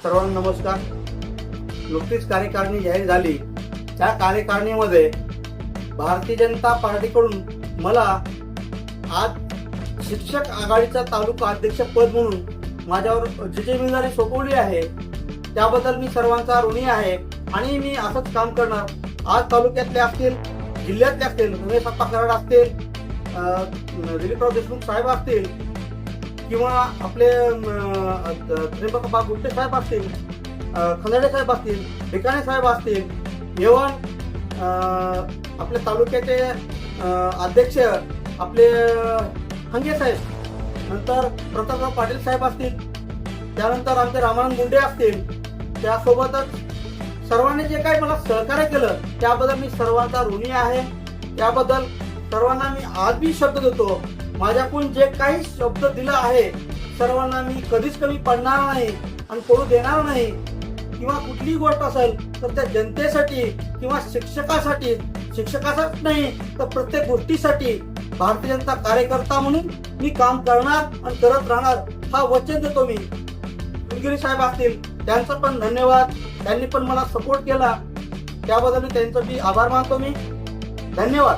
सर्वांना नमस्कार. नुकतीच कार्यकारिणी जाहीर झाली. त्या कार्यकारिणीमध्ये भारतीय जनता पार्टीकडून मला आज शिक्षक आघाडीचा तालुका अध्यक्ष पद म्हणून माझ्यावर जी जिम्मेदारी सोपवली आहे त्याबद्दल मी सर्वांचा ऋणी आहे आणि मी असंच काम करणार. आज तालुक्यातले असतील, जिल्ह्यातले असतील, रमेश अप्पा कराड असतील, दिलीपराव देशमुख साहेब असतील किंवा आपले त्र्यंबक गुट्टे साहेब असतील, खंदाडे साहेब असतील, भिकाणे साहेब असतील, एवण आपले तालुक्याचे अध्यक्ष आपले हंगे साहेब, नंतर प्रतापराव पाटील साहेब असतील, त्यानंतर आमचे रामानंद मुंडे असतील, त्यासोबतच सर्वांनी जे काही मला सहकार्य केलं त्याबद्दल मी सर्वांचा ऋणी आहे. त्याबद्दल सर्वांना मी आज बी शब्द देतो, माझ्याकडून जे काही शब्द दिला आहे सर्वांना मी कधीच कमी पडणार नाही आणि पडू देणार नाही. किंवा कुठलीही गोष्ट असेल तर त्या जनतेसाठी किंवा शिक्षकासाठी नाही तर प्रत्येक गोष्टीसाठी भारतीय जनता कार्यकर्ता म्हणून मी काम करणार आणि करत राहणार हा वचन देतो मी. कुलगिरी साहेब असतील त्यांचा पण धन्यवाद, त्यांनी पण मला सपोर्ट केला त्याबद्दल मी त्यांचा बी आभार मानतो मी. धन्यवाद.